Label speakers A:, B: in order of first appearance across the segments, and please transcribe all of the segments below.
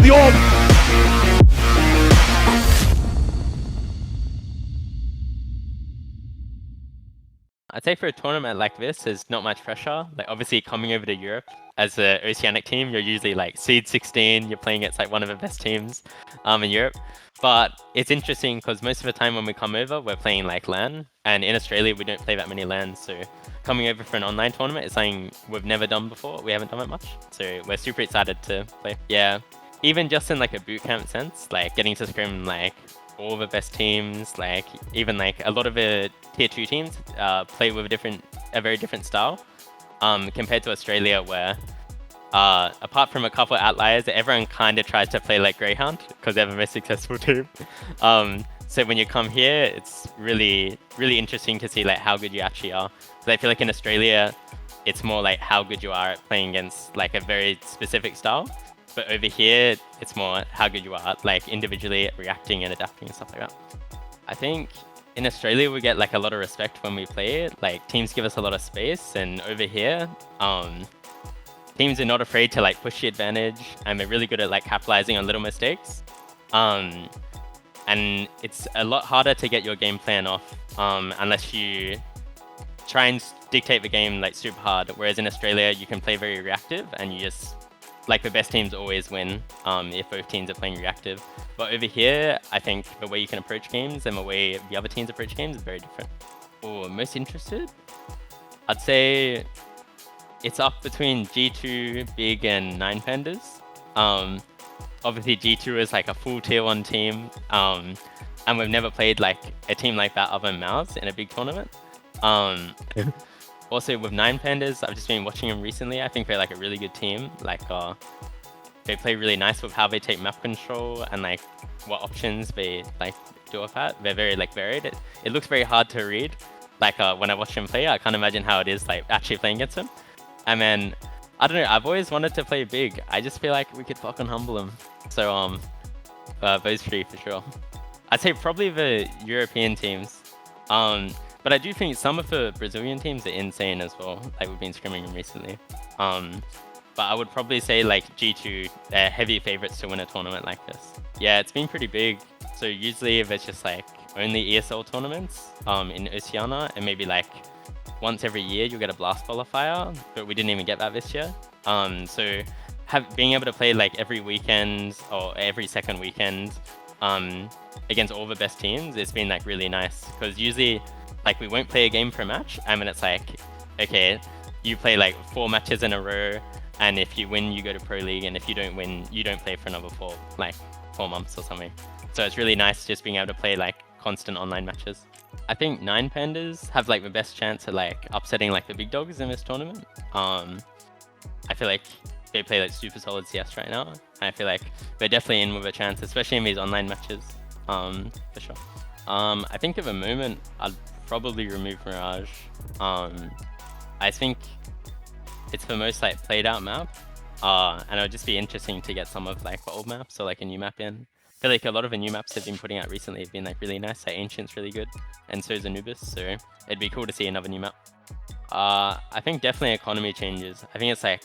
A: the orb.
B: I'd say for a tournament like this, there's not much pressure. Like obviously coming over to Europe as an Oceanic team, you're usually like seed 16. You're playing against like one of the best teams in Europe. But it's interesting because most of the time when we come over, we're playing like LAN, and in Australia we don't play that many LANs. So coming over for an online tournament is something we've never done before. We haven't done it much, so we're super excited to play. Yeah, even just in like a boot camp sense, like getting to scrim like all the best teams, like even like a lot of the tier 2 teams play with a very different style compared to Australia, where apart from a couple of outliers, everyone kind of tries to play like Greyhound because they're the most successful team. So when you come here, it's really interesting to see like how good you actually are. So I feel like in Australia, it's more like how good you are at playing against like a very specific style. But over here, it's more how good you are, like individually reacting and adapting and stuff like that. I think in Australia, we get like a lot of respect when we play it. Like teams give us a lot of space, and over here, teams are not afraid to like push the advantage, and they're really good at like capitalizing on little mistakes. And it's a lot harder to get your game plan off unless you try and dictate the game like super hard. Whereas in Australia, you can play very reactive, and you just like the best teams always win if both teams are playing reactive. But over here, I think the way you can approach games and the way the other teams approach games is very different. Oh, most interested? I'd say it's up between G2, Big, and 9Pandas. Obviously, G2 is like a full tier 1 team, and we've never played like a team like that other than Mouse in a big tournament. Also with 9Pandas, I've just been watching them recently. I think they're like a really good team. Like they play really nice with how they take map control and like what options they like do with that. They're very like varied. It looks very hard to read. Like when I watch them play, I can't imagine how it is like actually playing against them. And then I don't know. I've always wanted to play Big. I just feel like we could fucking humble them. So those three for sure. I'd say probably the European teams. But I do think some of the Brazilian teams are insane as well. Like we've been scrimming them recently. But I would probably say like G2, they're heavy favorites to win a tournament like this. Yeah, it's been pretty big. So usually there's just like only ESL tournaments in Oceania, and maybe like once every year you'll get a blast qualifier, but we didn't even get that this year. So being able to play like every weekend or every second weekend against all the best teams, it's been like really nice, because usually like we won't play a game per match, and then it's like, okay, you play like 4 matches in a row, and if you win, you go to Pro League, and if you don't win, you don't play for another 4 months or something. So it's really nice just being able to play like constant online matches. I think 9Pandas have like the best chance at like upsetting like the big dogs in this tournament. I feel like they play like super solid CS right now, and I feel like they're definitely in with a chance, especially in these online matches, for sure. I think at the moment, I'd probably remove Mirage. I think it's the most like played out map, and it would just be interesting to get some of like the old maps or like a new map in. I feel like a lot of the new maps they've been putting out recently have been like really nice. Like Ancient's really good, and so is Anubis, so it'd be cool to see another new map. I think definitely economy changes. I think it's like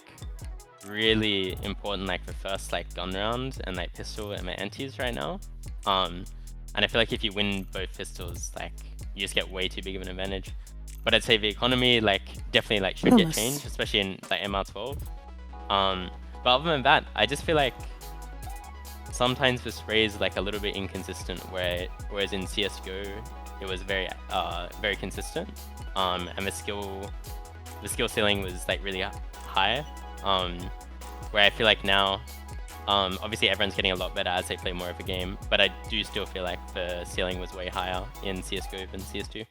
B: really important like the first like gun round and like pistol and my antis right now. And I feel like if you win both pistols, like you just get way too big of an advantage. But I'd say the economy like definitely like should get changed, especially in like MR12. But other than that, I just feel like sometimes the spray is like a little bit inconsistent, whereas in CS:GO it was very consistent, and the skill ceiling was like really high. Where I feel like now, obviously everyone's getting a lot better as they play more of a game, but I do still feel like the ceiling was way higher in CS:GO than CS2.